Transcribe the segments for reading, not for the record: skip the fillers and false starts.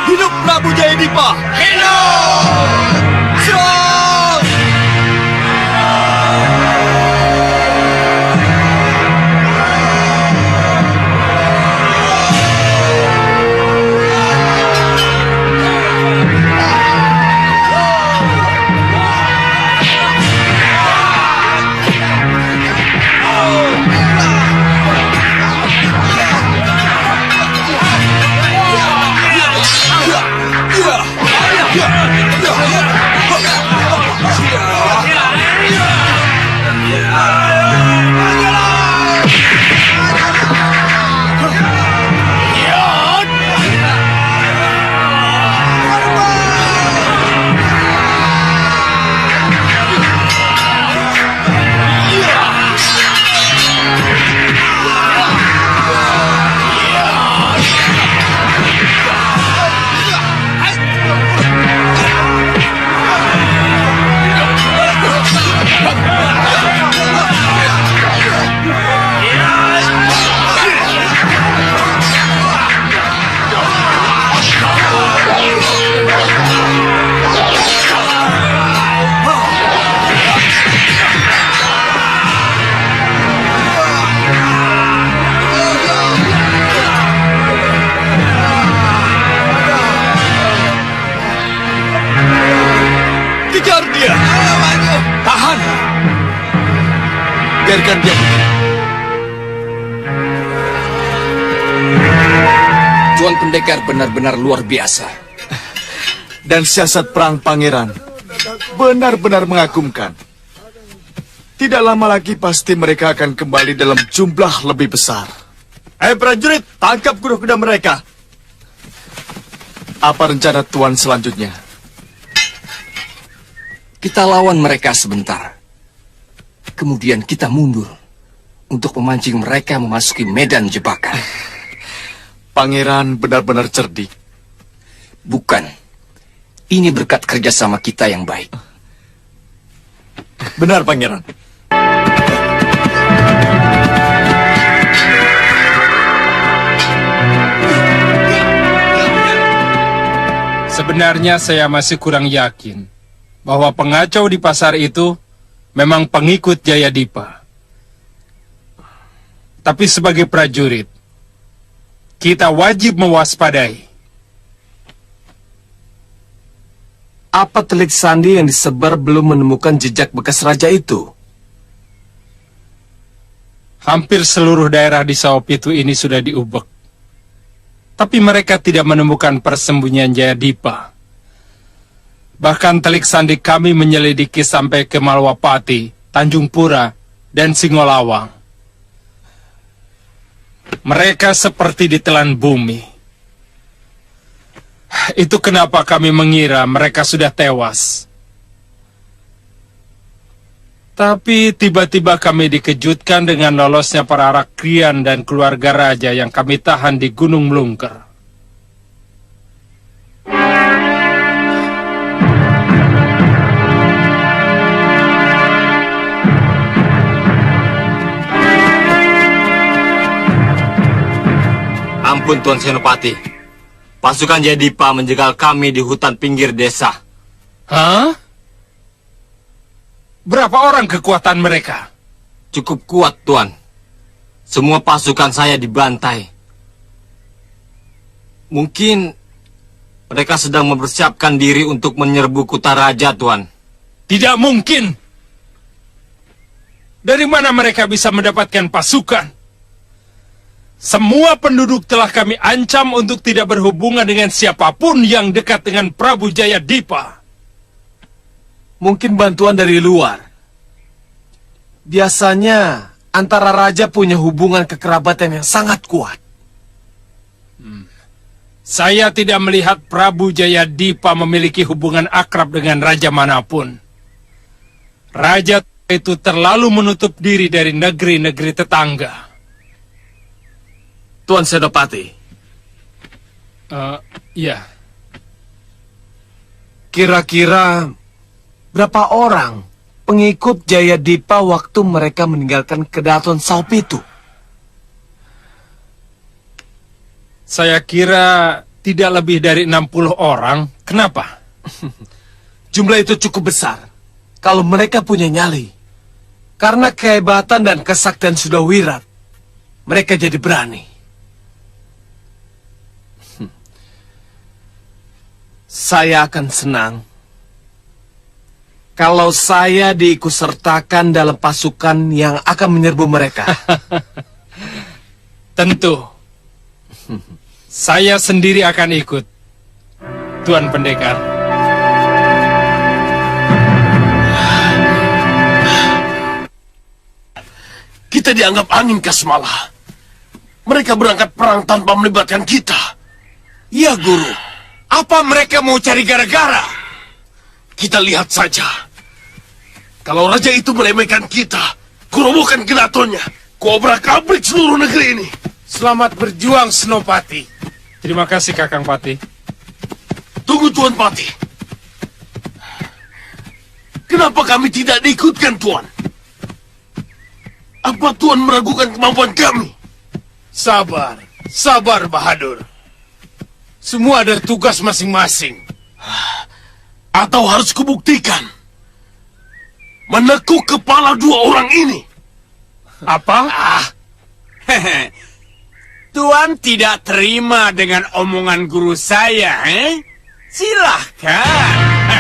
Hidup Prabu Jayadipa! Hidup! Serang! Biarkan dia pergi. Tuan Pendekar benar-benar luar biasa. Dan siasat perang pangeran benar-benar mengagumkan. Tidak lama lagi pasti mereka akan kembali dalam jumlah lebih besar. Prajurit, tangkap kuda-kuda mereka. Apa rencana Tuan selanjutnya? Kita lawan mereka sebentar. Kemudian kita mundur untuk memancing mereka memasuki medan jebakan. Pangeran benar-benar cerdik. Bukan. Ini berkat kerjasama kita yang baik. Benar, Pangeran. Sebenarnya saya masih kurang yakin bahwa pengacau di pasar itu memang pengikut Jayadipa. Tapi sebagai prajurit, kita wajib mewaspadai. Apa telik sandi yang disebar belum menemukan jejak bekas raja itu? Hampir seluruh daerah di Saopitu ini sudah diubek. Tapi mereka tidak menemukan persembunyian Jayadipa. Bahkan telik sandi kami menyelidiki sampai ke Malwapati, Tanjung Pura, dan Singolawang. Mereka seperti ditelan bumi. Itu kenapa kami mengira mereka sudah tewas. Tapi tiba-tiba kami dikejutkan dengan lolosnya para Rakrian dan keluarga raja yang kami tahan di Gunung Melungker. Ampun Tuan Senopati. Pasukan Jayadipa menjegal kami di hutan pinggir desa. Hah? Berapa orang kekuatan mereka? Cukup kuat, Tuan. Semua pasukan saya dibantai. Mungkin mereka sedang mempersiapkan diri untuk menyerbu Kutaraja, Tuan. Tidak mungkin. Dari mana mereka bisa mendapatkan pasukan? Semua penduduk telah kami ancam untuk tidak berhubungan dengan siapapun yang dekat dengan Prabu Jayadipa. Mungkin bantuan dari luar. Biasanya antara raja punya hubungan kekerabatan yang sangat kuat. Saya tidak melihat Prabu Jayadipa memiliki hubungan akrab dengan raja manapun. Raja itu terlalu menutup diri dari negeri-negeri tetangga. Tuan Senopati, Ya. kira-kira berapa orang pengikut Jayadipa waktu mereka meninggalkan Kedaton Saopitu? Saya kira tidak lebih dari 60 orang. Kenapa? Jumlah itu cukup besar kalau mereka punya nyali. Karena kehebatan dan kesaktian sudah wirat, mereka jadi berani. Saya akan senang kalau saya diikutsertakan dalam pasukan yang akan menyerbu mereka. Tentu. Saya sendiri akan ikut, Tuan Pendekar. Kita dianggap angin Kasmala. Mereka berangkat perang tanpa melibatkan kita. Ya, Guru. Apa mereka mau cari gara-gara? Kita lihat saja. Kalau raja itu meremehkan kita, kurobohkan Kedatonnya, kuobrak-abrik seluruh negeri ini. Selamat berjuang, Senopati. Terima kasih, Kakang Pati. Tunggu, Tuan Pati. Kenapa kami tidak diikutkan, Tuan? Apa Tuan meragukan kemampuan kami? Sabar, sabar, Bahadur. Semua ada tugas masing-masing. Atau harus kubuktikan? Menekuk kepala dua orang ini. Apa? Tuan tidak terima dengan omongan guru saya, Silahkan.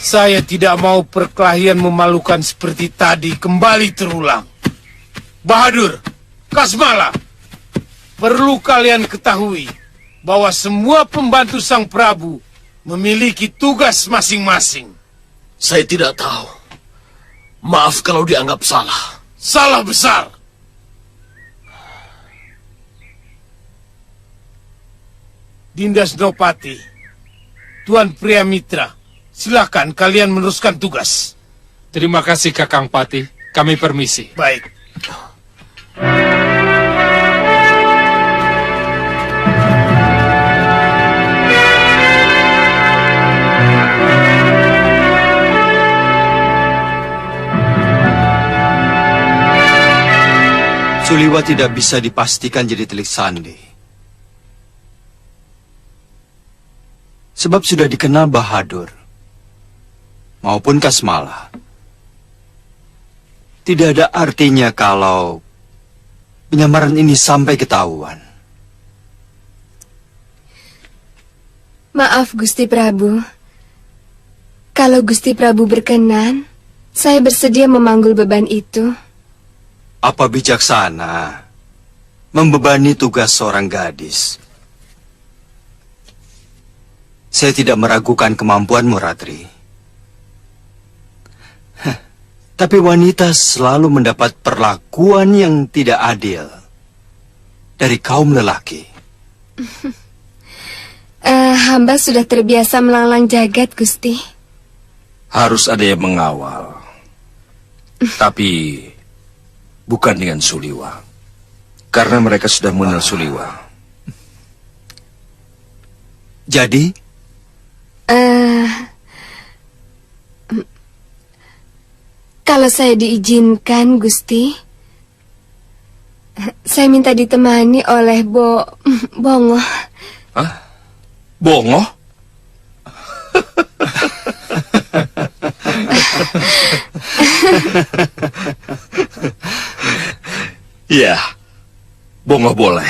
Saya tidak mau perkelahian memalukan seperti tadi kembali terulang. Bahadur, Kasmala, perlu kalian ketahui bahwa semua pembantu Sang Prabu memiliki tugas masing-masing. Saya tidak tahu. Maaf kalau dianggap salah. Salah besar. Dinda Senopati, Tuan Priamitra, silakan kalian meneruskan tugas. Terima kasih Kakang Pati. Kami permisi. Baik. Suliwa tidak bisa dipastikan jadi telik sandi. Sebab sudah dikenal Bahadur maupun Kasmala. Tidak ada artinya kalau penyamaran ini sampai ketahuan. Maaf Gusti Prabu. Kalau Gusti Prabu berkenan, saya bersedia memanggul beban itu. Apa bijaksana membebani tugas seorang gadis? Saya tidak meragukan kemampuanmu, Ratri. Tapi wanita selalu mendapat perlakuan yang tidak adil dari kaum lelaki. Hamba sudah terbiasa melanglang jagat, Gusti. Harus ada yang mengawal. Tapi bukan dengan Suliwa. Karena mereka sudah mengenal Suliwa. Jadi? Kalau saya diizinkan, Gusti, saya minta ditemani oleh Bongo. Hah? Bongo? Ya, Bongo boleh.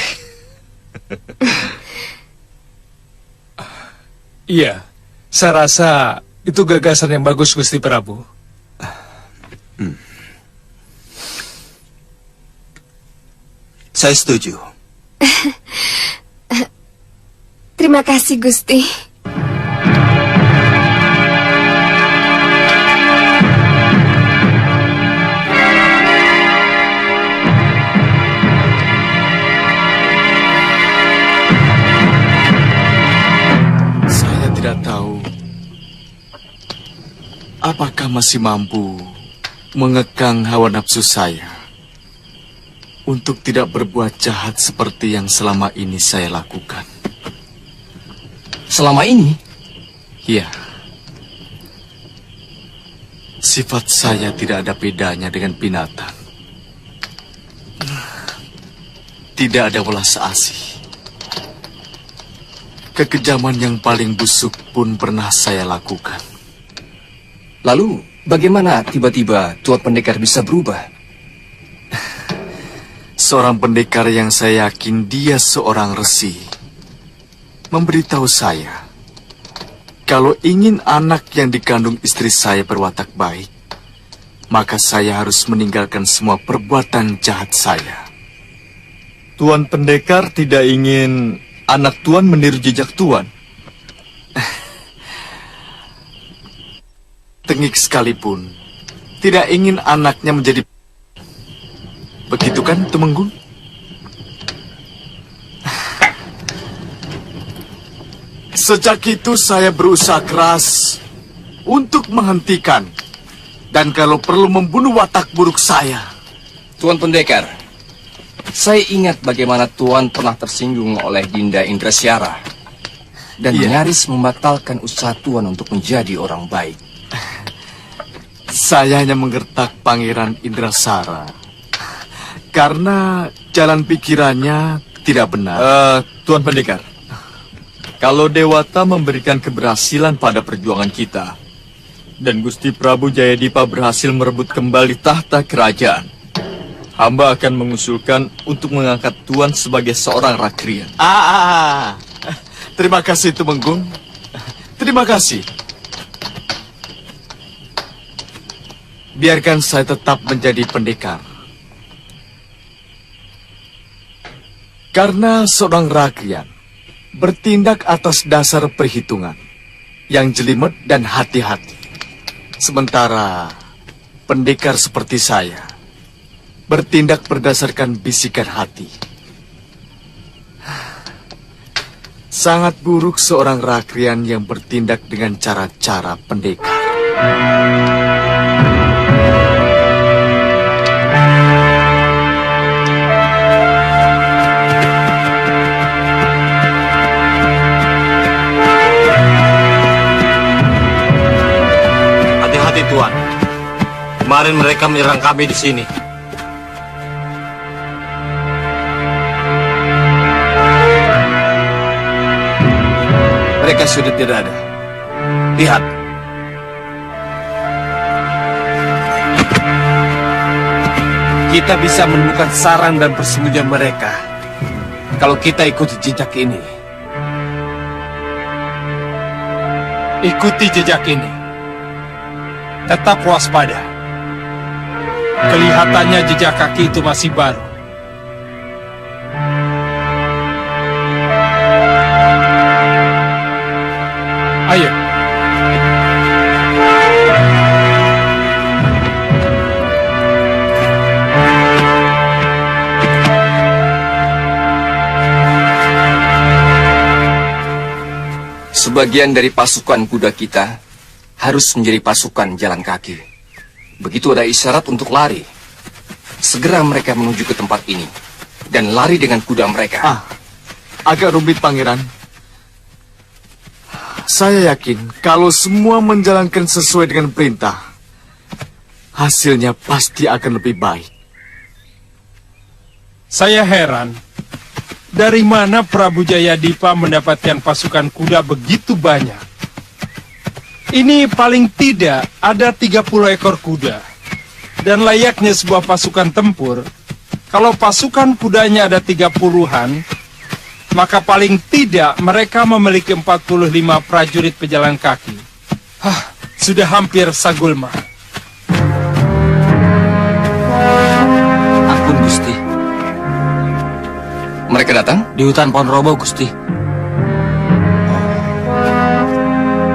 Iya, saya rasa itu gagasan yang bagus, Gusti Prabu. Saya setuju. Terima kasih, Gusti. Saya tidak tahu apakah masih mampu mengekang hawa nafsu saya untuk tidak berbuat jahat seperti yang selama ini saya lakukan. Selama ini? Iya. Sifat saya tidak ada bedanya dengan binatang. Tidak ada welas asih. Kekejaman yang paling busuk pun pernah saya lakukan. Lalu, bagaimana tiba-tiba Tuan Pendekar bisa berubah? Seorang pendekar yang saya yakin dia seorang resi memberitahu saya kalau ingin anak yang dikandung istri saya berwatak baik, maka saya harus meninggalkan semua perbuatan jahat saya. Tuan Pendekar tidak ingin anak Tuan meniru jejak Tuan. Tengik sekalipun tidak ingin anaknya menjadi. Begitu kan, Tumenggung? Sejak itu saya berusaha keras untuk menghentikan dan kalau perlu membunuh watak buruk saya. Tuan Pendekar, saya ingat bagaimana Tuan pernah tersinggung oleh Dinda Indrasyara dan nyaris membatalkan usaha Tuan untuk menjadi orang baik. Saya hanya menggertak Pangeran Indrasara karena jalan pikirannya tidak benar. Tuan Pendekar, kalau Dewata memberikan keberhasilan pada perjuangan kita, dan Gusti Prabu Jayadipa berhasil merebut kembali tahta kerajaan, hamba akan mengusulkan untuk mengangkat Tuan sebagai seorang rakrian. Terima kasih, Tumenggung. Terima kasih. biarkan saya tetap menjadi pendekar. Karena seorang rakyat bertindak atas dasar perhitungan yang jelimet dan hati-hati. Sementara pendekar seperti saya bertindak berdasarkan bisikan hati. Sangat buruk seorang rakrian yang bertindak dengan cara-cara pendekar. Hati-hati Tuan. Kemarin mereka menyerang kami di sini. Mereka sudah tidak ada. Lihat. Kita bisa menemukan sarang dan persembunyian mereka kalau kita ikuti jejak ini. Ikuti jejak ini. Tetap waspada. Kelihatannya jejak kaki itu masih baru. Ayo. Sebagian dari pasukan kuda kita harus menjadi pasukan jalan kaki. Begitu ada isyarat untuk lari, segera mereka menuju ke tempat ini dan lari dengan kuda mereka. Agak rumit, Pangeran. Saya yakin kalau semua menjalankan sesuai dengan perintah, hasilnya pasti akan lebih baik. Saya heran, dari mana Prabu Jayadipa mendapatkan pasukan kuda begitu banyak? Ini paling tidak ada 30 ekor kuda. Dan layaknya sebuah pasukan tempur, kalau pasukan kudanya ada 30-an, maka paling tidak mereka memiliki 45 prajurit pejalan kaki. Sudah hampir sagulma. Ampun, Gusti. Mereka datang? Di hutan Ponorogo, Gusti.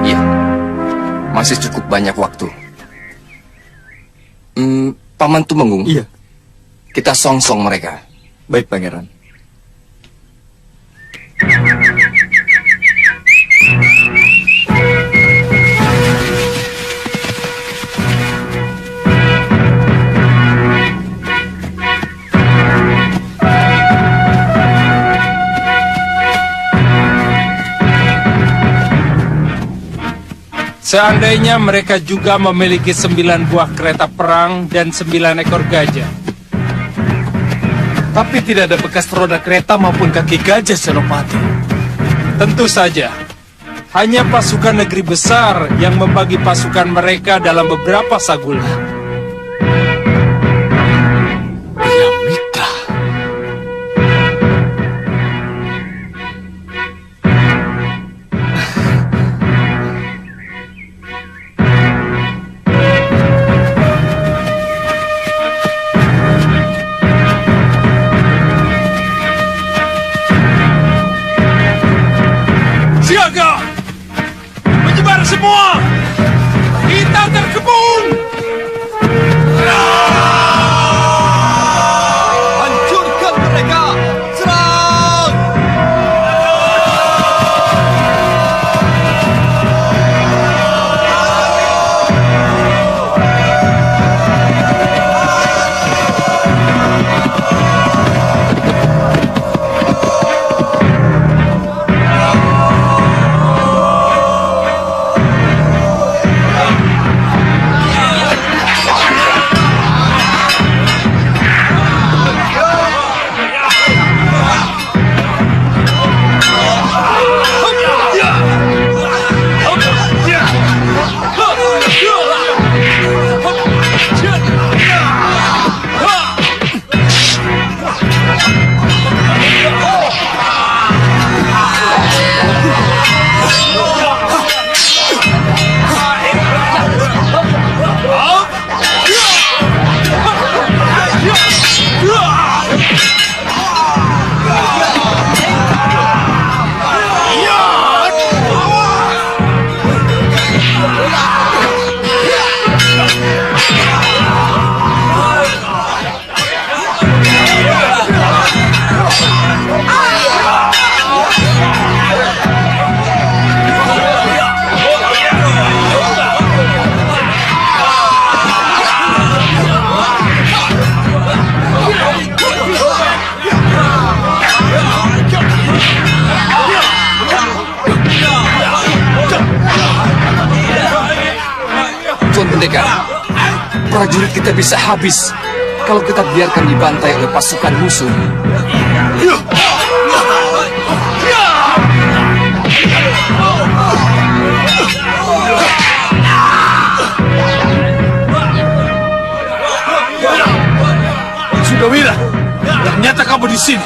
Iya. Masih cukup banyak waktu. Paman Tumenggung. Iya. Kita songsong mereka. Baik, Pangeran. Seandainya mereka juga memiliki 9 buah kereta perang dan 9 ekor gajah. Tapi tidak ada bekas roda kereta maupun kaki gajah, Senopati. Tentu saja, hanya pasukan negeri besar yang membagi pasukan mereka dalam beberapa sagulma. Pria mitra. Siaga! Menyebar semua! Kita terkepung! Tuan Pendekar, prajurit kita bisa habis kalau kita biarkan dibantai oleh pasukan musuh. Sudawira, ternyata kamu di sini.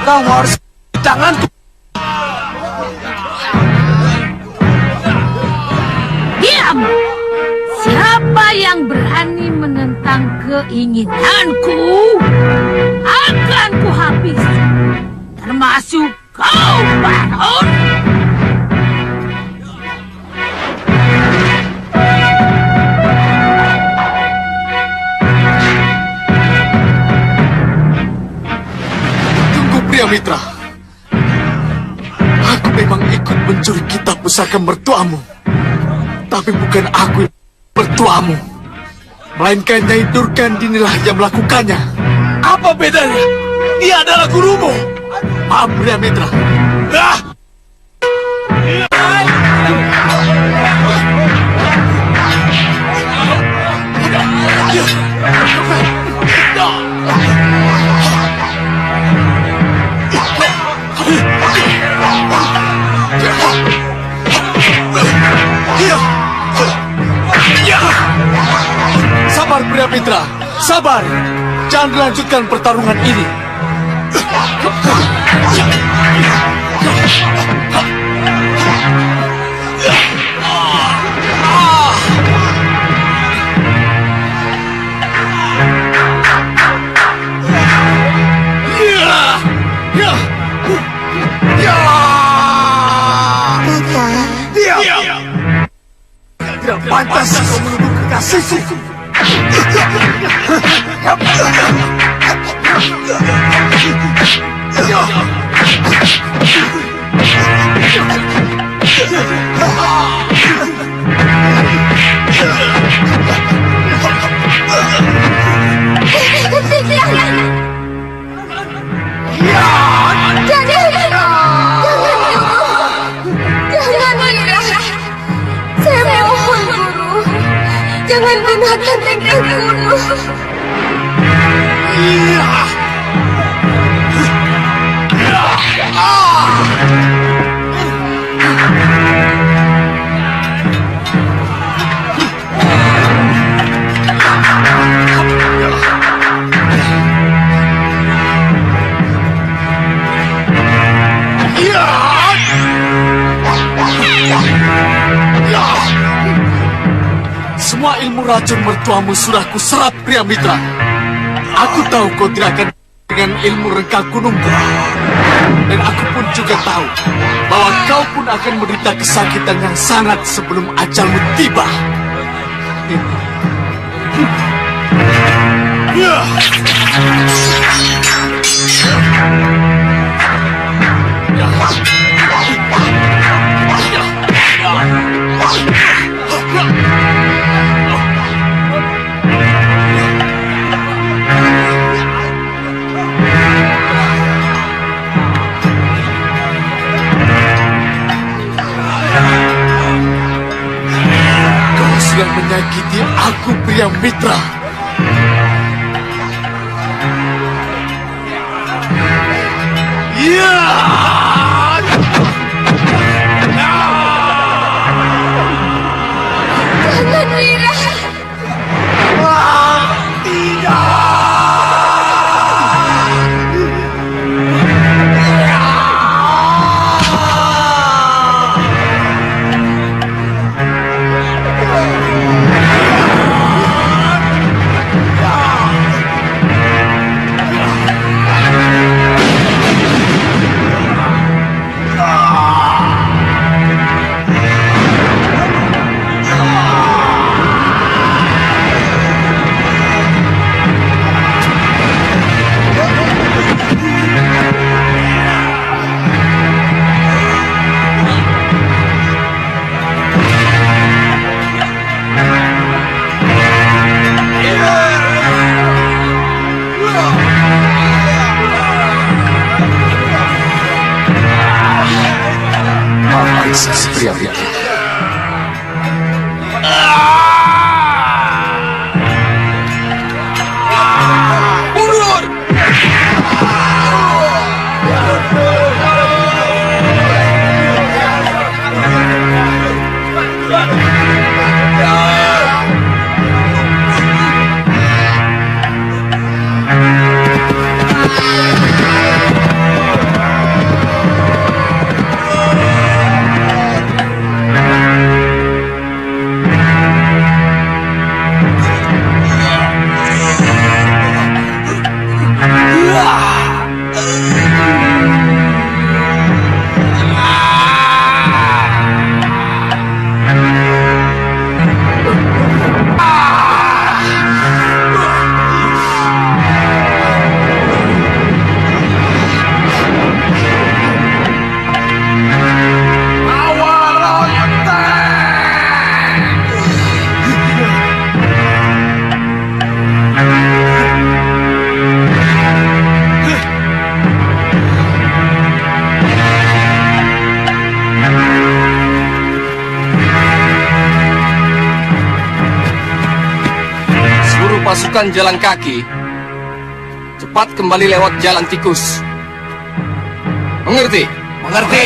Kamu harus di tanganku. Diam! Siapa yang berani menentang keinginanku, akan kuhabisi. Termasuk kau, Baron. Tunggu, pria mitra. Aku memang ikut mencuri kitab pusaka mertuamu. Tapi bukan aku yang mertuamu, melainkan Nyai Durgan Dinilah yang melakukannya. Apa bedanya? Dia adalah gurumu. Maaf, pria mitra. Ah! Sabar, pria mitra. Sabar. Jangan lanjutkan pertarungan ini. Tidak pantas kau menuduh kekasihku. Jangan gunakan teknik guru. Semua ilmu racun mertuamu sudah kuserap, pria mitra. Aku tahu kau tidak akan dengan ilmu rengkang gunungku. Dan aku pun juga tahu bahwa kau pun akan menderita kesakitan yang sangat sebelum ajalmu tiba. Kau sudah menyakiti aku, pria mitra. Jangan, Wira. menyiksa si pria itu. Pasukan jalan kaki, cepat kembali lewat jalan tikus. Mengerti? Mengerti.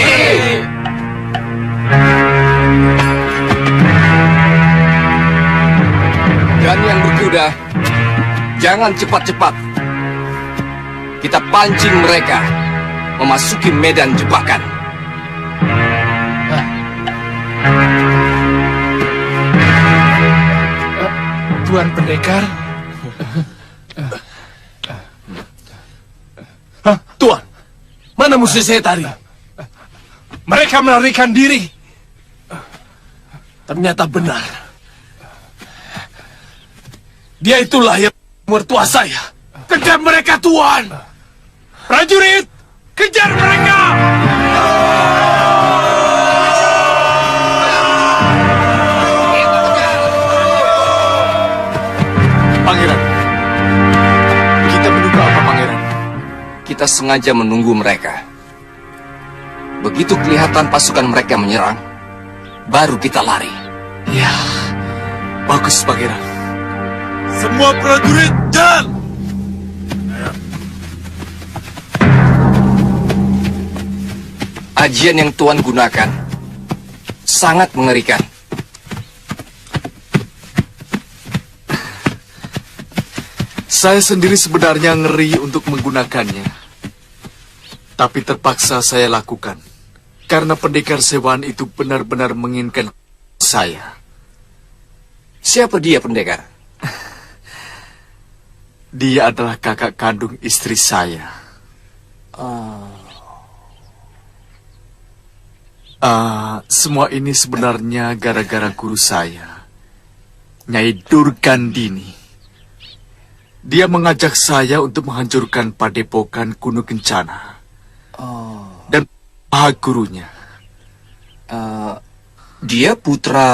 Dan yang berkuda, jangan cepat-cepat. Kita pancing mereka memasuki medan jebakan. Tuan Pendekar. Tuan, mana musuh saya tadi? Mereka melarikan diri. Ternyata benar. Dia itulah yang mertua saya. Kejar mereka, Tuan! Prajurit, kejar mereka! Pangeran, kita menunggu apa, Pangeran? Kita sengaja menunggu mereka. Begitu kelihatan pasukan mereka menyerang, baru kita lari. Ya, bagus, Pangeran. Semua prajurit, jalan! Ajian yang Tuan gunakan sangat mengerikan. Saya sendiri sebenarnya ngeri untuk menggunakannya. Tapi terpaksa saya lakukan. Karena pendekar sewaan itu benar-benar menginginkan saya. Siapa dia, pendekar? Dia adalah kakak kandung istri saya. Semua ini sebenarnya gara-gara guru saya, Nyai Durgandini. Dia mengajak saya untuk menghancurkan padepokan Kuno Kencana. Dan gurunya. Dia putra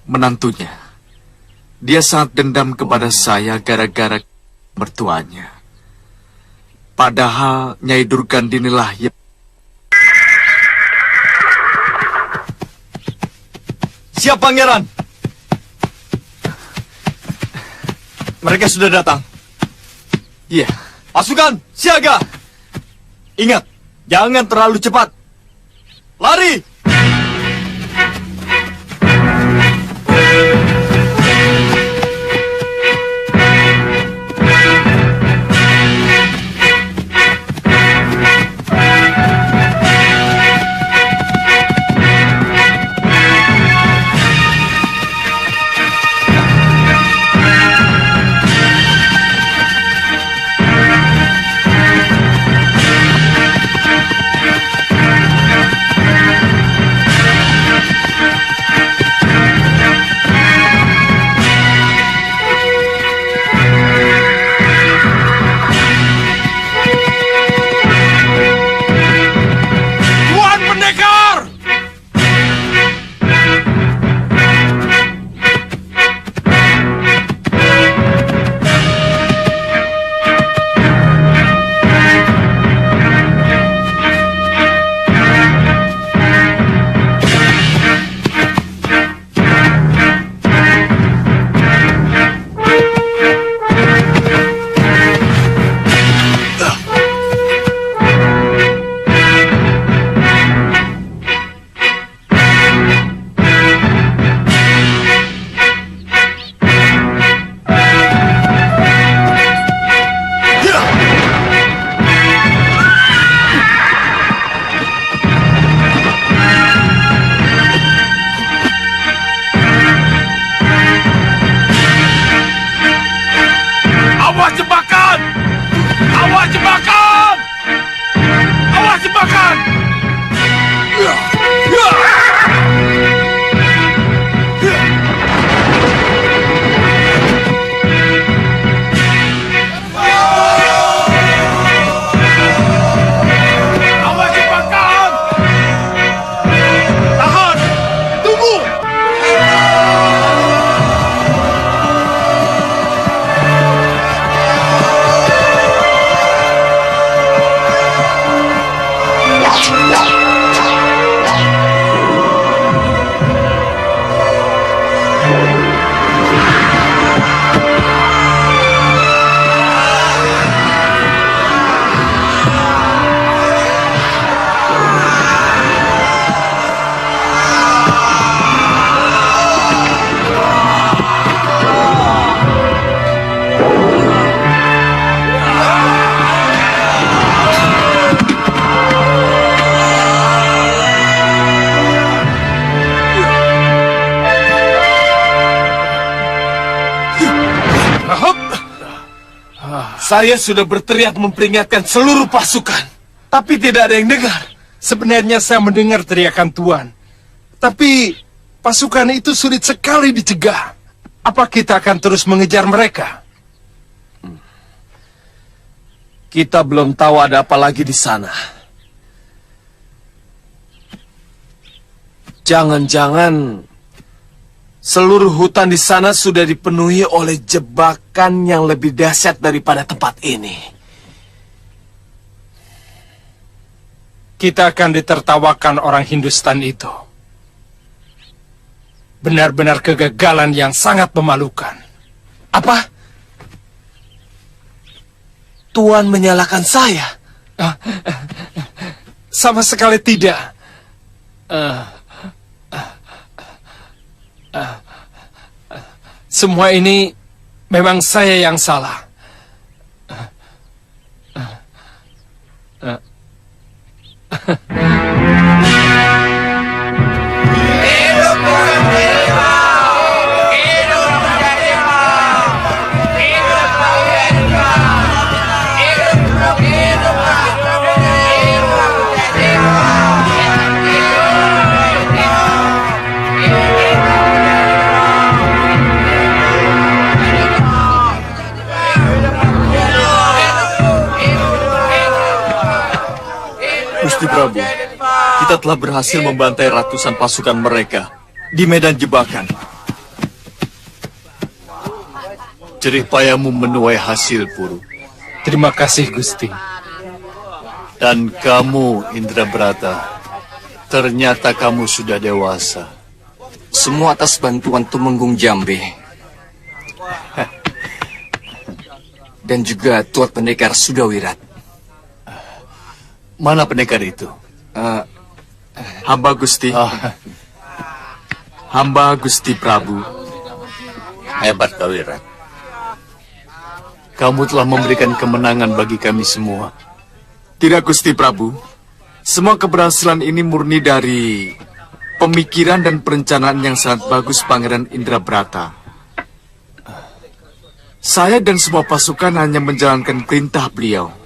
menantunya. Dia sangat dendam kepada saya gara-gara mertuanya. Padahal Nyai Durgandini lah yang... Siap, Pangeran. Mereka sudah datang. Iya. Pasukan, siaga. Ingat, jangan terlalu cepat. Lari! Saya sudah berteriak memperingatkan seluruh pasukan, tapi tidak ada yang dengar. Sebenarnya saya mendengar teriakan Tuan, tapi pasukan itu sulit sekali dicegah. Apa kita akan terus mengejar mereka? Kita belum tahu ada apa lagi di sana. Jangan-jangan seluruh hutan di sana sudah dipenuhi oleh jebakan yang lebih dahsyat daripada tempat ini. Kita akan ditertawakan orang Hindustan itu. Benar-benar kegagalan yang sangat memalukan. Apa? Tuan menyalahkan saya? Sama sekali tidak. Semua ini memang saya yang salah. Gusti Prabu, kita telah berhasil membantai ratusan pasukan mereka di medan jebakan. Jerih payahmu menuai hasil, Puru. Terima kasih, Gusti. Dan kamu, Indrabrata, ternyata kamu sudah dewasa. Semua atas bantuan Tumenggung Jambe. Dan juga Tuan Pendekar Sudawirat. Mana pendekar itu? Hamba Gusti. Hamba Gusti Prabu. Hebat kau, Wirat. Kamu telah memberikan kemenangan bagi kami semua. Tidak, Gusti Prabu. Semua keberhasilan ini murni dari pemikiran dan perencanaan yang sangat bagus Pangeran Indrabrata. Saya dan semua pasukan hanya menjalankan perintah beliau.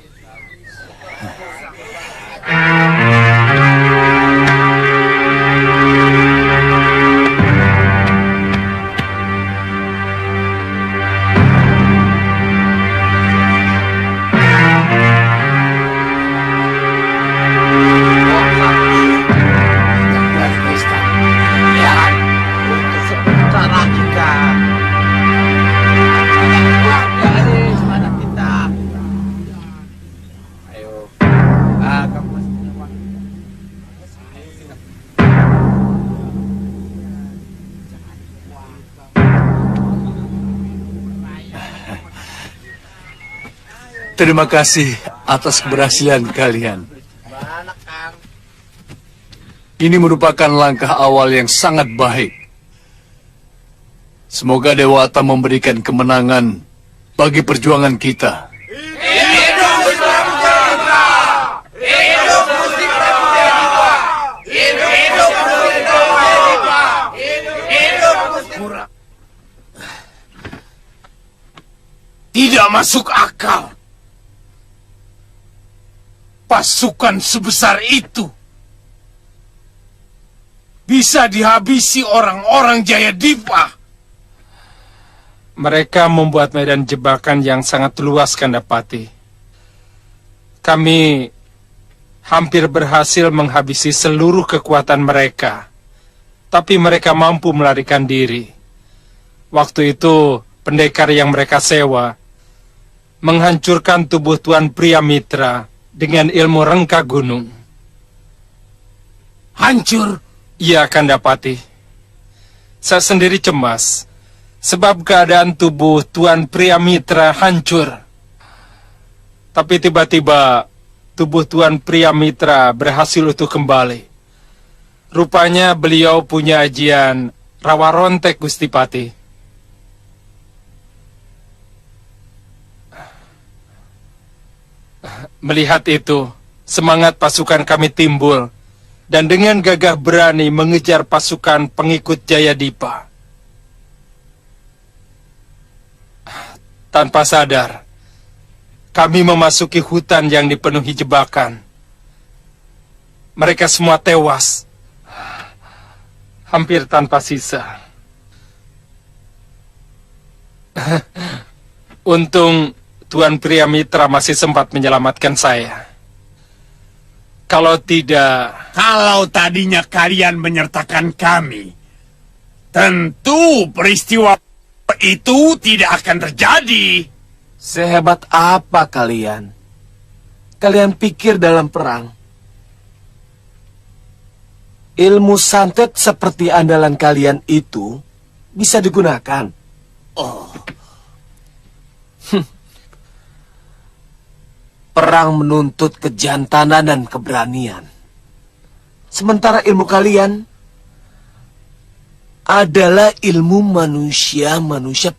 Terima kasih atas keberhasilan kalian. Ini merupakan langkah awal yang sangat baik. Semoga Dewata memberikan kemenangan bagi perjuangan kita. Tidak masuk akal. Pasukan sebesar itu bisa dihabisi orang-orang Jayadipa. Mereka membuat medan jebakan yang sangat luas, Kandapati. Kami hampir berhasil menghabisi seluruh kekuatan mereka. Tapi mereka mampu melarikan diri. Waktu itu, pendekar yang mereka sewa menghancurkan tubuh Tuan Priamitra dengan ilmu rengka gunung. Hancur? Iya, Kandapati. Saya sendiri cemas, sebab keadaan tubuh Tuan Priamitra hancur. Tapi tiba-tiba, tubuh Tuan Priamitra berhasil utuh kembali. Rupanya beliau punya ajian rawa rontek, Gusti Pati. Melihat itu, semangat pasukan kami timbul, dan dengan gagah berani mengejar pasukan pengikut Jayadipa. Tanpa sadar, kami memasuki hutan yang dipenuhi jebakan. Mereka semua tewas, hampir tanpa sisa. Untung Tuan Pria Mitra masih sempat menyelamatkan saya. Kalau tidak... Kalau tadinya kalian menyertakan kami, tentu peristiwa itu tidak akan terjadi. Sehebat apa kalian? Kalian pikir dalam perang ilmu santet seperti andalan kalian itu bisa digunakan? Perang menuntut kejantanan dan keberanian. Sementara ilmu kalian adalah ilmu manusia-manusia.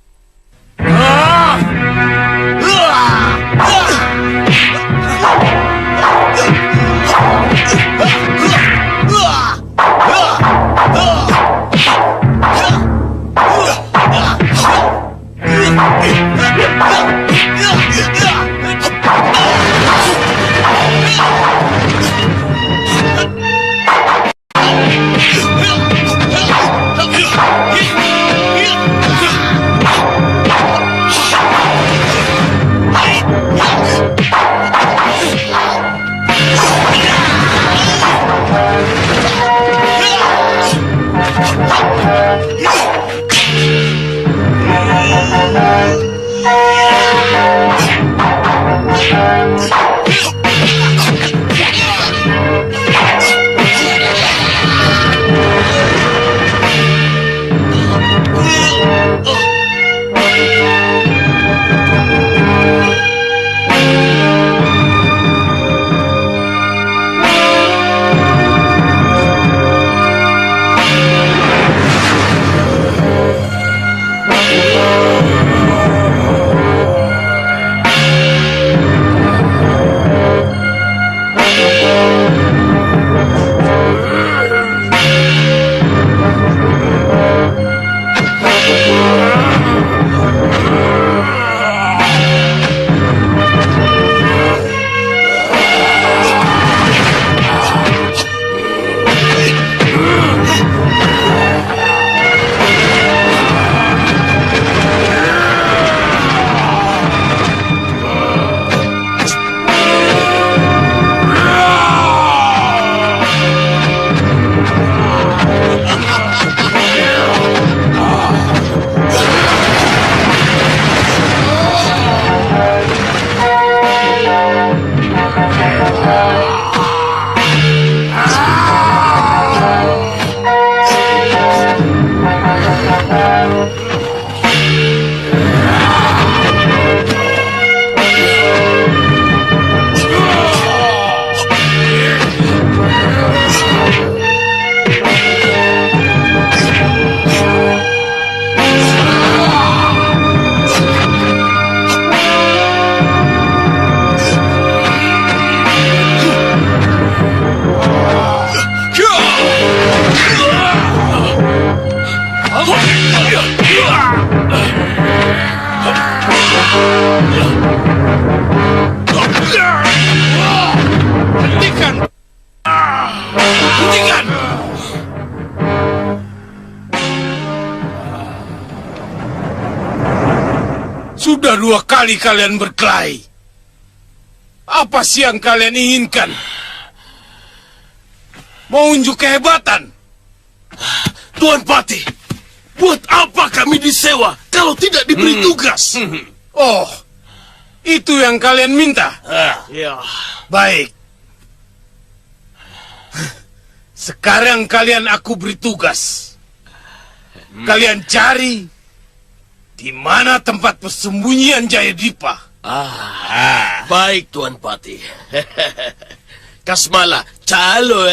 Sudah 2 kali kalian berkelahi. Apa sih yang kalian inginkan? Mau unjuk kehebatan? Tuan Patih, buat apa kami disewa kalau tidak diberi tugas? Oh, itu yang kalian minta? Ya, baik. Sekarang kalian aku beri tugas. Kalian cari di mana tempat persembunyian Jayadipa. Baik, Tuan Patih. Kasmala, calo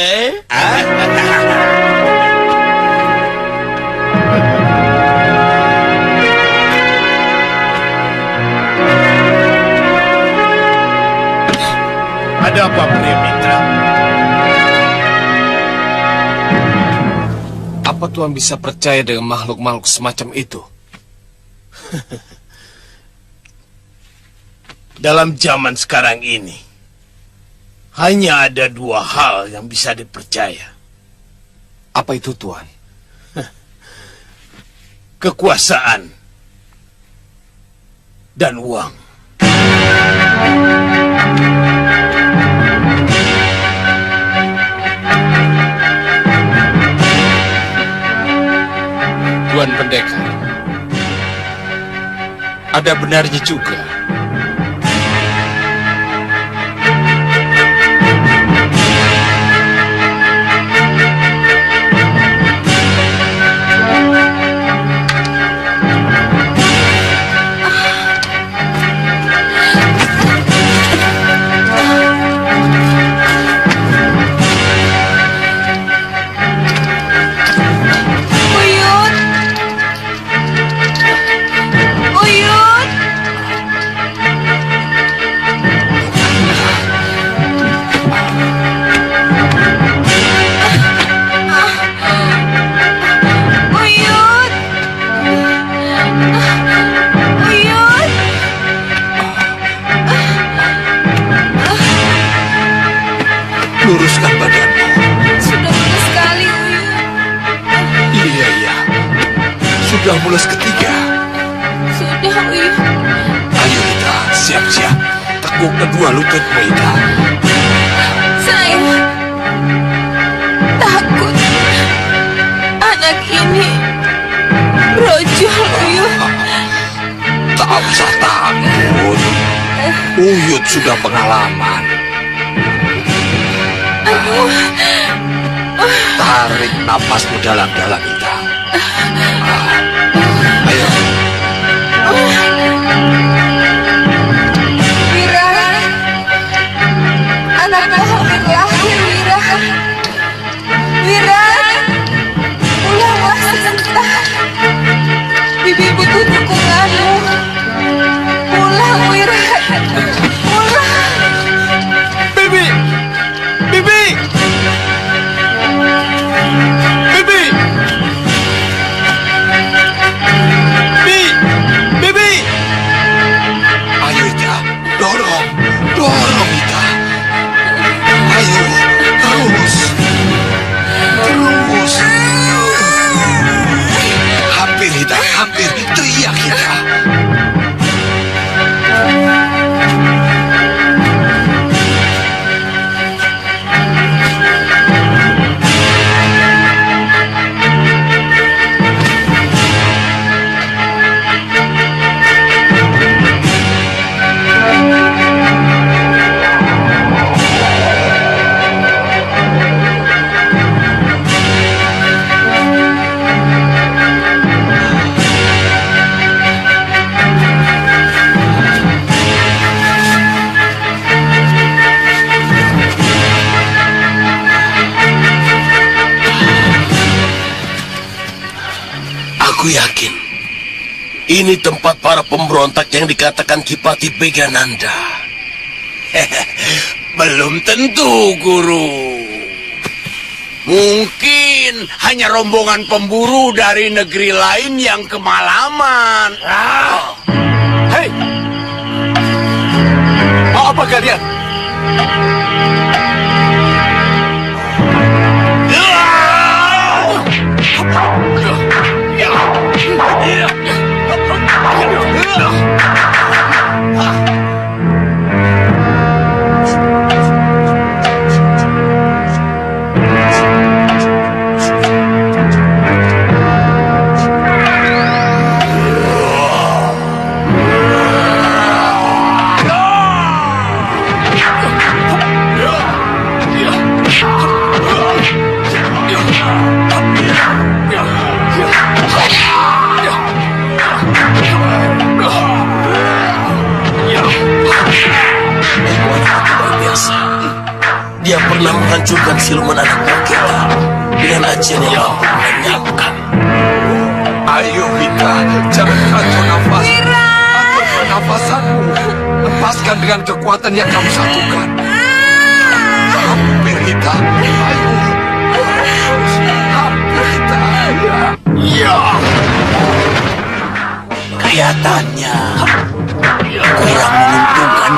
Ada apa, Pria Mitra? Apa Tuan bisa percaya dengan makhluk-makhluk semacam itu? dalam zaman sekarang ini, hanya ada dua hal yang bisa dipercaya. Apa itu, Tuan? Kekuasaan dan uang. Tuan Pendekar, ada benarnya juga. Luruskan badanmu. Sudah mulus sekali, Uyut. Iya. Sudah mulus ketiga. Sudah, Uyut. Ayo Ida, siap-siap. Tekuk kedua lututmu, Ida. Saya takut. Anak ini brojol, Uyut. Tak usah takut. Uyut sudah pengalaman. Aduh. Tarik napasmu dalam-dalam, Ida. Ayo. Wira, anakku hampir lahir, Wira. Wira, pulanglah sebentar. Bibi butuh dukunganmu. Pulang, Wira. Pulang. Bibi! Bibi! Bibi! Bibi! Ayo Ida, dorong Ida. Ayo, terus. Hampir Ida, hampir. Teriak Ida. Aku yakin ini tempat para pemberontak yang dikatakan Kipati Begananda. Belum tentu, Guru. Mungkin hanya rombongan pemburu dari negeri lain yang kemalaman. Hei! Mau apa kalian? Dia pernah menghancurkan siluman anak buah kita dengan ajian yang menyeramkan. Ayo Ida, jangan atur nafas. Atur pernafasanmu. Lepaskan dengan kekuatan yang kamu satukan. Hampir Ida. Ayo. Hampir Ida. Ya. Kelihatannya kurang menguntungkan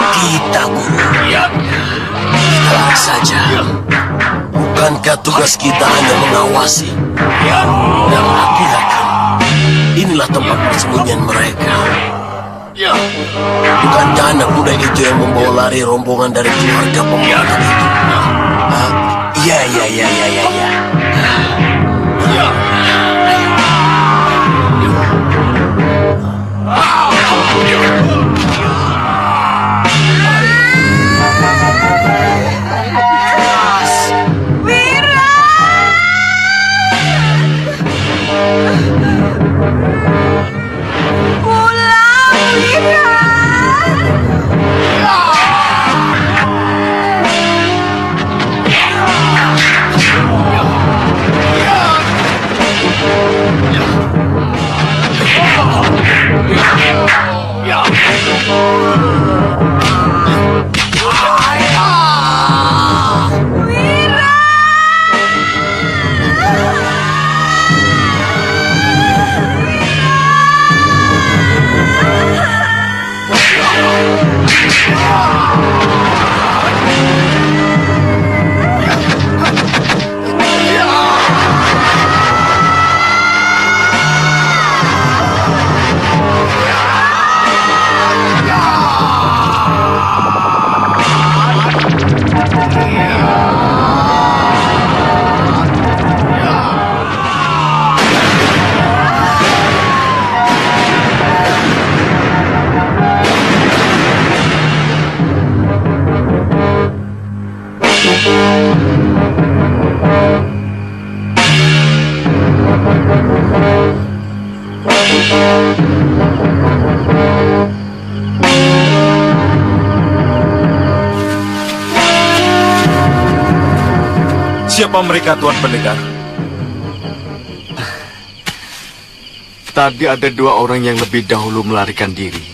Maka tugas kita hanya mengawasi dan mengakirakan. Inilah tempat persembunyian mereka. Bukankah anak muda itu yang membawa lari rombongan dari keluarga pembunuh itu? Iya. Siapa mereka, Tuan Pendekar? Tadi ada 2 orang yang lebih dahulu melarikan diri.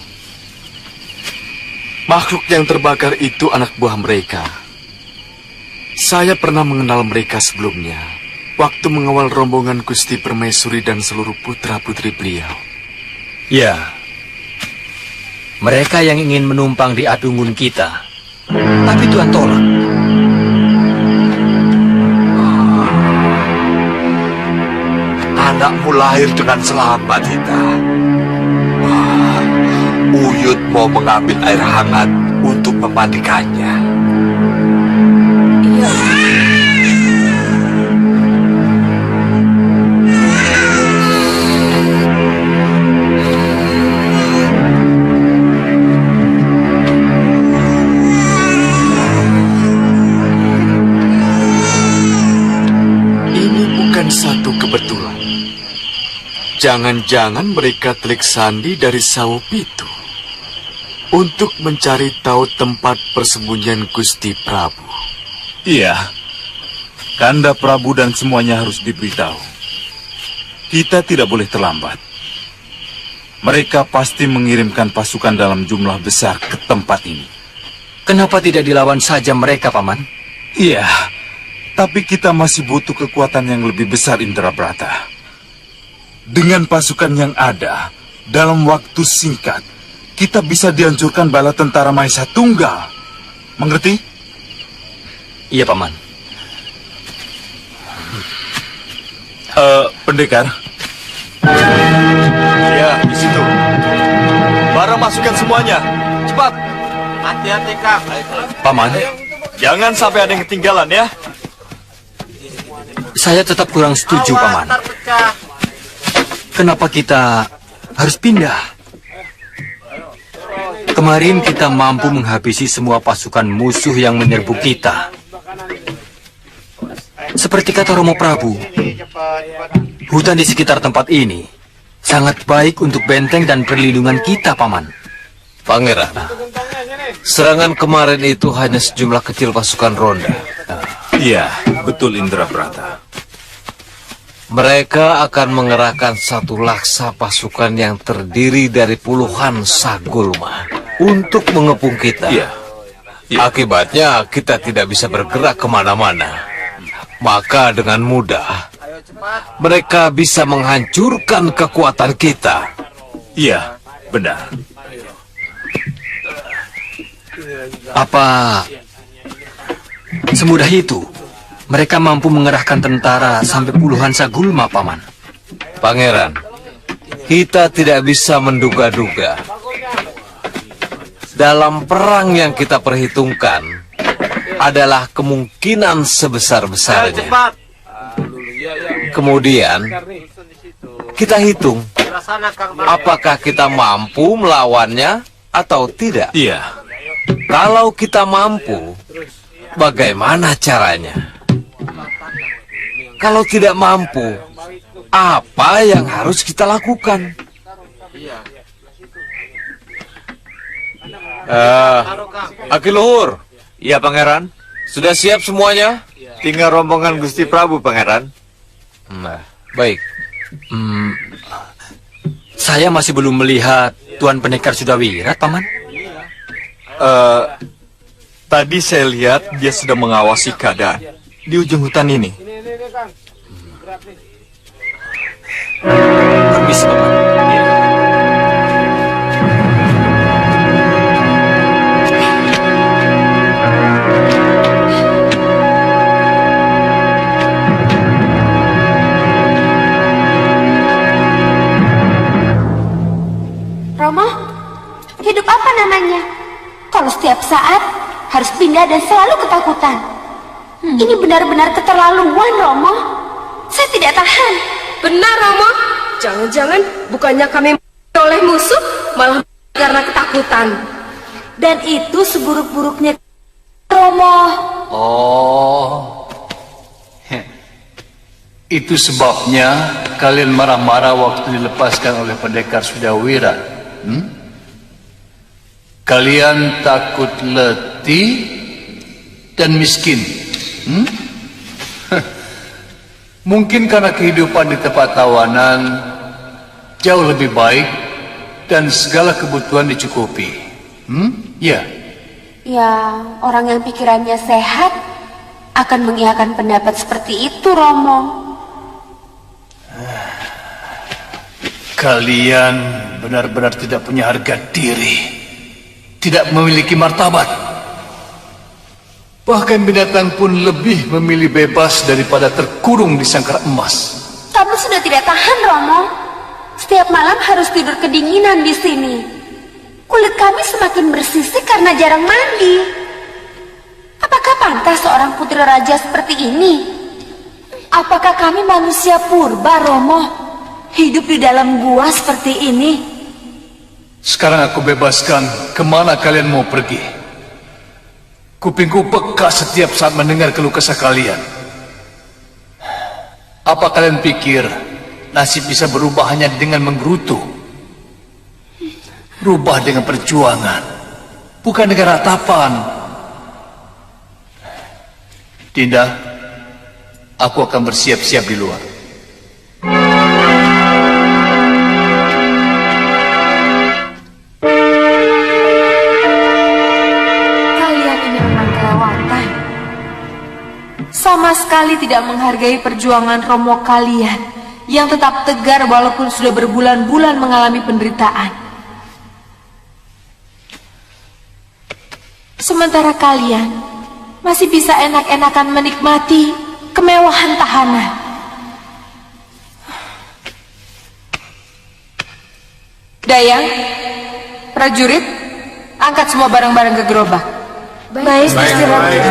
Makhluk yang terbakar itu anak buah mereka. Saya pernah mengenal mereka sebelumnya, waktu mengawal rombongan Gusti Permaisuri dan seluruh putra-putri beliau. Ya, mereka yang ingin menumpang di adungun kita. Tapi Tuhan tolak. Anakmu lahir dengan selamat, Hita. Uyut mau mengambil air hangat untuk memandikannya. Iya. Ini bukan satu kebetulan. Jangan-jangan mereka telik sandi dari Sawo Pitu untuk mencari tahu tempat persembunyian Gusti Prabu. Iya, Kanda Prabu dan semuanya harus diberitahu. Kita tidak boleh terlambat. Mereka pasti mengirimkan pasukan dalam jumlah besar ke tempat ini. Kenapa tidak dilawan saja mereka, Paman? Iya, tapi kita masih butuh kekuatan yang lebih besar, Indrabrata. Dengan pasukan yang ada, dalam waktu singkat, kita bisa dihancurkan bala tentara Maesha Tunggal. Mengerti? Iya, Paman. Pendekar. Ya, di situ. Barang masukkan semuanya. Cepat. Hati-hati, Kak. Paman, Jangan sampai ada yang ketinggalan ya. saya tetap kurang setuju, Paman. Kenapa kita harus pindah? Kemarin kita mampu menghabisi semua pasukan musuh yang menyerbu kita. Seperti kata Romo Prabu, hutan di sekitar tempat ini sangat baik untuk benteng dan perlindungan kita, Paman. Pangeran, serangan kemarin itu hanya sejumlah kecil pasukan ronda. Iya, betul Indrabrata. Mereka akan mengerahkan satu laksa pasukan yang terdiri dari puluhan sagulma untuk mengepung kita. Iya. Akibatnya kita tidak bisa bergerak kemana-mana. Maka dengan mudah mereka bisa menghancurkan kekuatan kita. Iya, benar. Apa semudah itu? mereka mampu mengerahkan tentara sampai puluhan sagulma, Paman. Pangeran, kita tidak bisa menduga-duga. Dalam perang yang kita perhitungkan adalah kemungkinan sebesar-besarnya. Kemudian kita hitung apakah kita mampu melawannya atau tidak. Iya. Kalau kita mampu, bagaimana caranya? Kalau tidak mampu, apa yang harus kita lakukan? Akiluhur. Iya, Pangeran. Sudah siap semuanya? Tinggal rombongan Gusti Prabu, Pangeran. Nah, baik. Saya masih belum melihat Tuan Pendekar Sudawirat, Paman. Tadi saya lihat dia sedang mengawasi keadaan di ujung hutan ini. Permisi, Paman. Romo, hidup apa namanya? Kalau setiap saat harus pindah dan selalu ketakutan. Ini benar-benar keterlaluan, Romo. Saya tidak tahan. Benar, Romo. Jangan-jangan bukannya kami oleh musuh, malah karena ketakutan. Dan itu seburuk-buruknya, Romo. Oh, itu sebabnya kalian marah-marah waktu dilepaskan oleh Pendekar Sudawirat. Kalian takut letih dan miskin. Mungkin karena kehidupan di tempat tawanan jauh lebih baik dan segala kebutuhan dicukupi. Ya. Ya, orang yang pikirannya sehat akan mengiyakan pendapat seperti itu, Romo. Kalian benar-benar tidak punya harga diri, tidak memiliki martabat. Bahkan binatang pun lebih memilih bebas daripada terkurung di sangkar emas. Kami sudah tidak tahan, Romo. Setiap malam harus tidur kedinginan di sini. Kulit kami semakin bersisik karena jarang mandi. Apakah pantas seorang putri raja seperti ini? Apakah kami manusia purba, Romo? Hidup di dalam gua seperti ini. Sekarang aku bebaskan kemana kalian mau pergi. Kupingku peka setiap saat mendengar keluh kesah kalian. Apa kalian pikir nasib bisa berubah hanya dengan menggerutu? Rubah dengan perjuangan, bukan dengan ratapan. Dinda, aku akan bersiap-siap di luar. Sama sekali tidak menghargai perjuangan Romo kalian yang tetap tegar walaupun sudah berbulan-bulan mengalami penderitaan. Sementara kalian masih bisa enak-enakan menikmati kemewahan tahanan. Dayang, prajurit, angkat semua barang-barang ke gerobak. Baik, Gusti Ratu.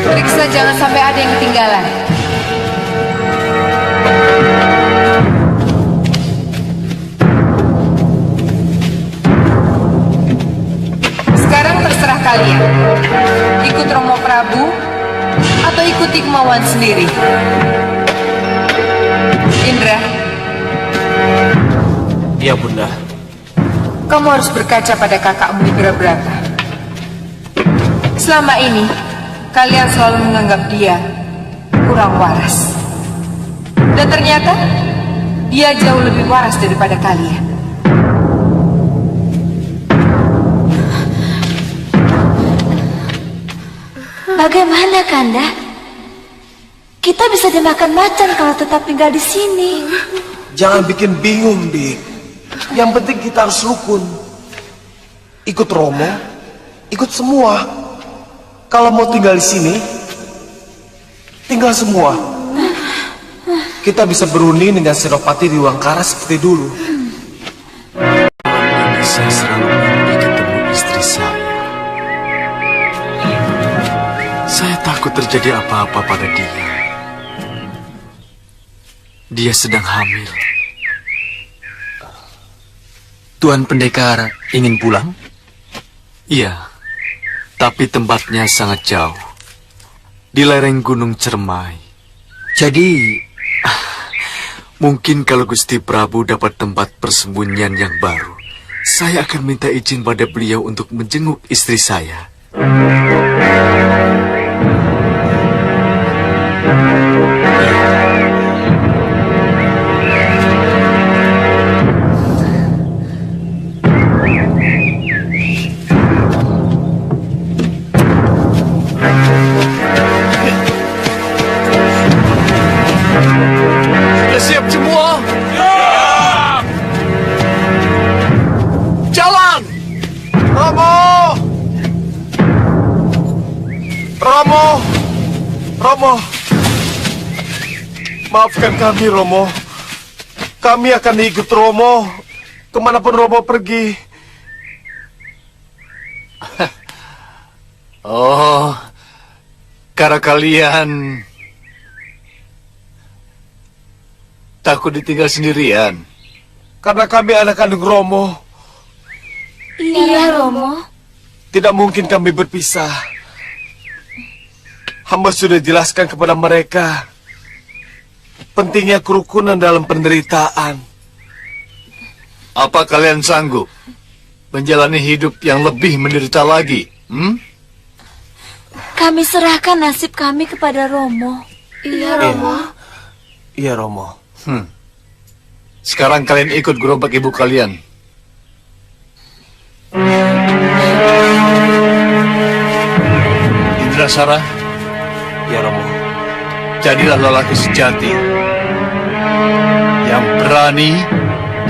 Periksa jangan sampai ada yang ketinggalan. Sekarang terserah kalian. Ikut Romo Prabu atau ikuti kemauan sendiri. Indra. Iya, Bunda. Kamu harus berkaca pada kakakmu Wigrabrata. Selama ini kalian selalu menganggap dia kurang waras. Dan ternyata dia jauh lebih waras daripada kalian. Bagaimana, Kanda? Kita bisa dimakan macan kalau tetap tinggal di sini. Jangan bikin bingung, Dik. Yang penting kita harus rukun. Ikut Romo, ikut semua. Kalau mau tinggal di sini, tinggal semua. Kita bisa berunding dengan Senopati di Wangkara seperti dulu. Saya selalu mimpi ketemu istri saya. Saya takut terjadi apa-apa pada dia. Dia sedang hamil. Tuan Pendekar ingin pulang? Iya, tapi tempatnya sangat jauh. Di lereng Gunung Cermai. Jadi, mungkin kalau Gusti Prabu dapat tempat persembunyian yang baru, saya akan minta izin pada beliau untuk menjenguk istri saya. Sudah siap semua? Siap! Jalan! Romo! Romo! Romo! Maafkan kami, Romo. Kami akan ikut Romo kemanapun Romo pergi. Oh, karena kalian takut ditinggal sendirian. Karena kami anak kandung Romo. Iya, Romo. Tidak mungkin kami berpisah. Hamba sudah jelaskan kepada mereka pentingnya kerukunan dalam penderitaan. Apa kalian sanggup menjalani hidup yang lebih menderita lagi? Kami serahkan nasib kami kepada Romo. Iya, Romo. Iya, Romo. Sekarang kalian ikut gerobak ibu kalian. Indrasara. Ya, Romo. Jadilah lelaki sejati yang berani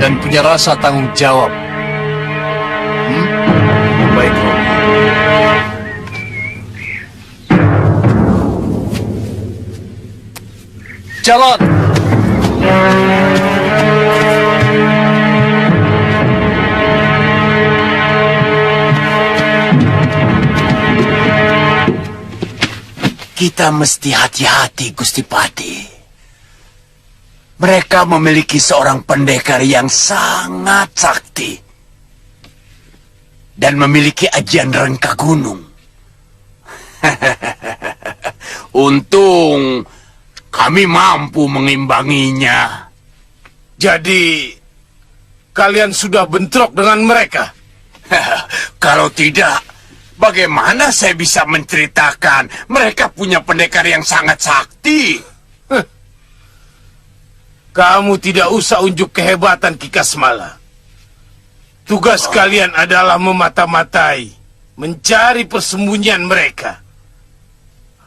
dan punya rasa tanggung jawab. Baik, Romo. Jalan! Kita mesti hati-hati, Gusti Pati. Mereka memiliki seorang pendekar yang sangat sakti. Dan memiliki ajian rengka gunung. Untung kami mampu mengimbanginya. Jadi, kalian sudah bentrok dengan mereka? Kalau tidak, bagaimana saya bisa menceritakan mereka punya pendekar yang sangat sakti? Kamu tidak usah unjuk kehebatan Ki Kasmala. Tugas kalian adalah memata-matai, mencari persembunyian mereka.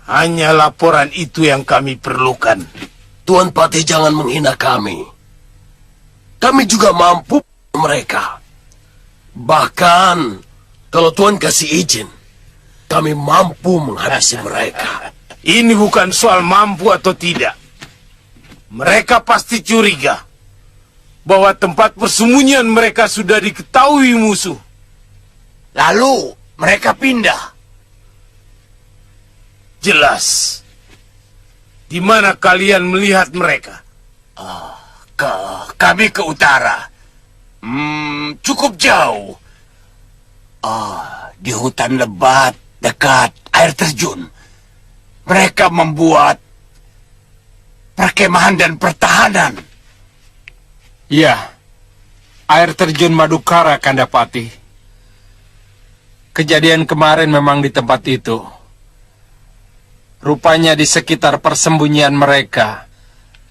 Hanya laporan itu yang kami perlukan. Tuan Patih jangan menghina kami. Kami juga mampu mereka. Bahkan, kalau Tuan kasih izin, kami mampu menghabisi mereka. Ini bukan soal mampu atau tidak. Mereka pasti curiga bahwa tempat persembunyian mereka sudah diketahui musuh. Lalu mereka pindah. Jelas. Di mana kalian melihat mereka? Kami ke utara. Cukup jauh. Di hutan lebat dekat air terjun. Mereka membuat perkemahan dan pertahanan. Iya, air terjun Madukara, Kandapati. Kejadian kemarin memang di tempat itu. Rupanya di sekitar persembunyian mereka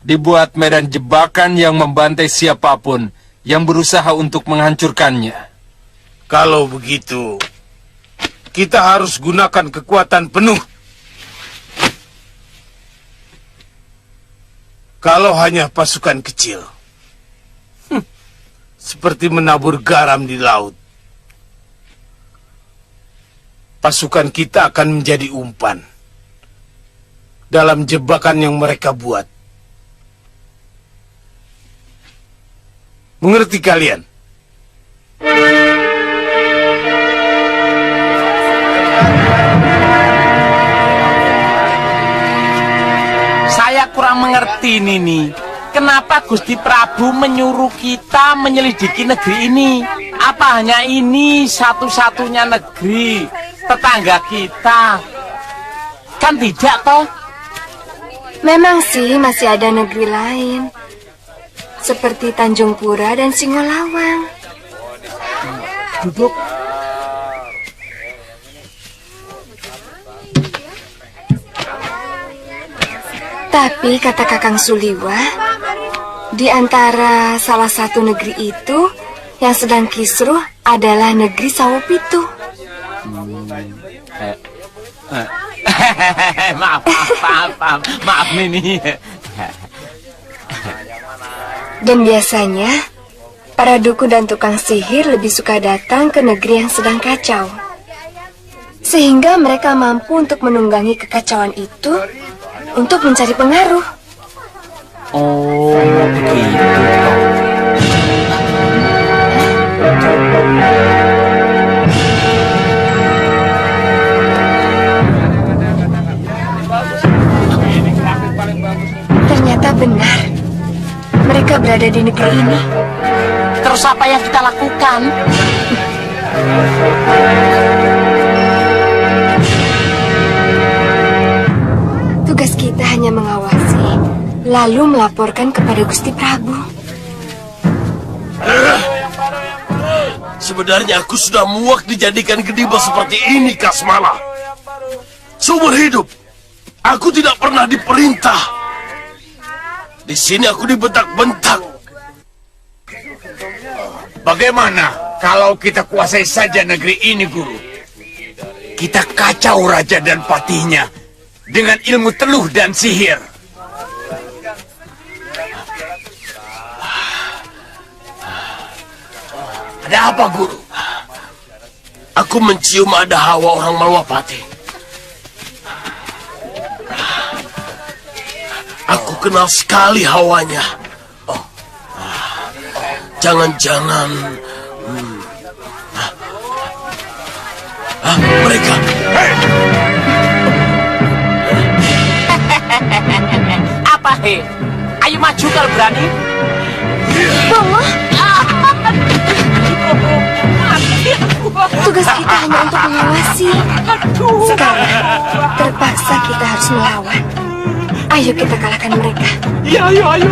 dibuat medan jebakan yang membantai siapapun yang berusaha untuk menghancurkannya. Kalau begitu, kita harus gunakan kekuatan penuh. Kalau hanya pasukan kecil, seperti menabur garam di laut. pasukan kita akan menjadi umpan dalam jebakan yang mereka buat. Mengerti kalian? Saya kurang mengerti Nini. Kenapa Gusti Prabu menyuruh kita menyelidiki negeri ini? Apa hanya ini satu-satunya negeri tetangga kita? Kan tidak toh? Memang sih masih ada negeri lain, seperti Tanjung Pura dan Singolawang. Duduk. Tapi kata Kakang Suliwa, di antara salah satu negeri itu yang sedang kisruh adalah negeri Sawopitu. Maaf Nini. Dan biasanya para dukun dan tukang sihir lebih suka datang ke negeri yang sedang kacau, sehingga mereka mampu untuk menunggangi kekacauan itu untuk mencari pengaruh. Oh, begitu. Ternyata benar, mereka berada di negeri ini. Terus apa yang kita lakukan? Tugas kita hanya mengawasi, lalu melaporkan kepada Gusti Prabu. Sebenarnya aku sudah muak dijadikan gediba seperti ini, Kasmala. Seumur hidup, aku tidak pernah diperintah. Di sini aku dibentak-bentak. Bagaimana kalau kita kuasai saja negeri ini, Guru? Kita kacau raja dan patihnya dengan ilmu teluh dan sihir. Ada apa, Guru? Aku mencium ada hawa orang Malwapati. Aku kenal sekali hawanya. Jangan-jangan mereka. Apa he? Ayo maju kalau berani. Bongo, tugas kita hanya untuk mengawasi. Sekarang terpaksa kita harus melawan. Ayo kita kalahkan mereka. Ya, ayo.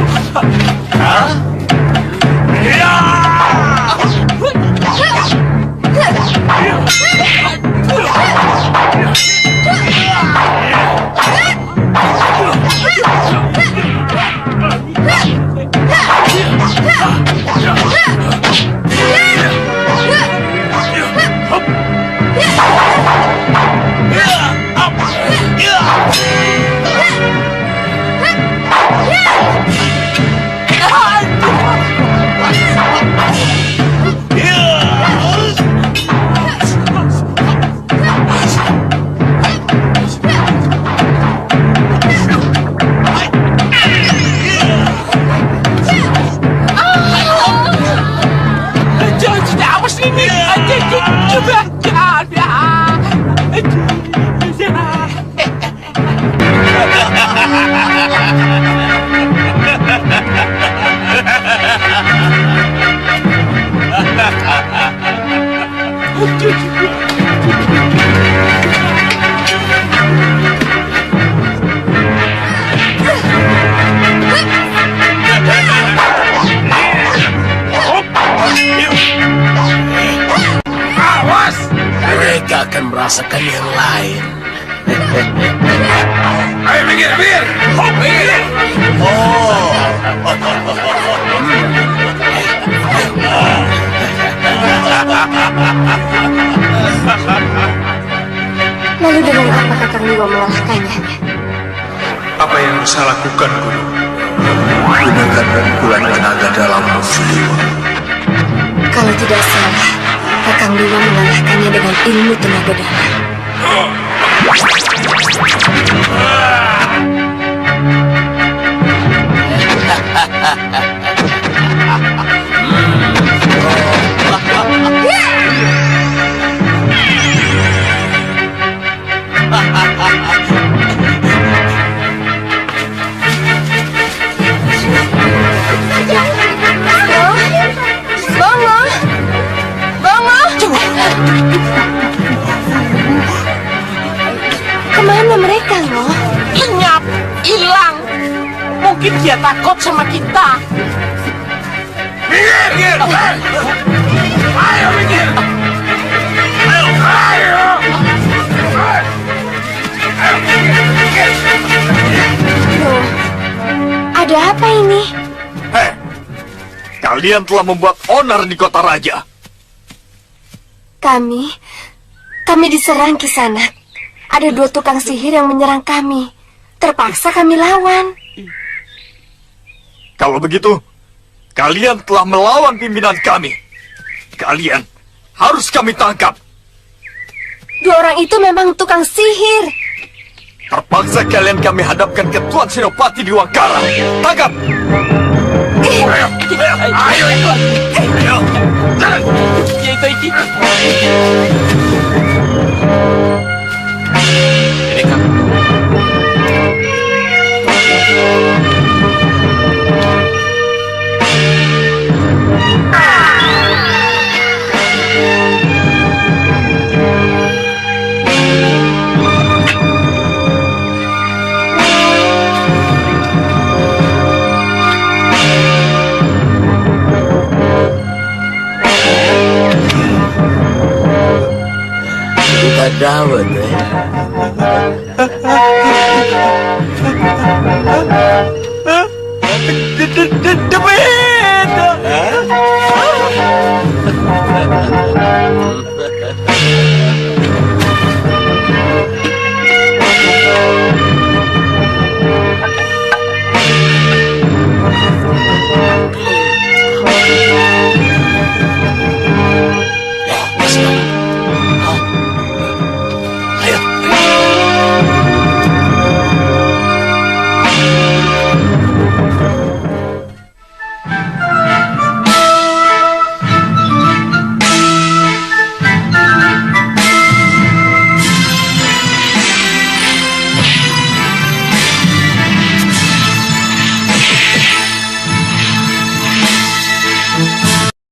Awas! Mereka akan merasakan yang lain. Ayo minggir, minggir! Minggir! Lalu dengan apa Kakang Liwa mengalahkannya? Apa yang harus saya lakukan, Guru? Gunakan pukulan tenaga dalammu, Suliwa. Kalau tidak salah, Kakang Liwa mengalahkannya dengan ilmu tenaga dalam. Bongo! Bongo! Kemana mereka, Lo? Lenyap, hilang. Mungkin dia takut sama kita. Minggir! Ayo minggir! Ayo! Loh, ada apa ini? Hei, kalian telah membuat onar di kota raja. Kami diserang Kisanak. Ada 2 tukang sihir yang menyerang kami. Terpaksa kami lawan. Kalau begitu, kalian telah melawan pimpinan kami. Kalian harus kami tangkap. 2 orang itu memang tukang sihir. Terpaksa kalian kami hadapkan ke Tuan Senopati di Wangkara. Tangkap! Ayo ikut! Ayo! Kita dawet, Demit!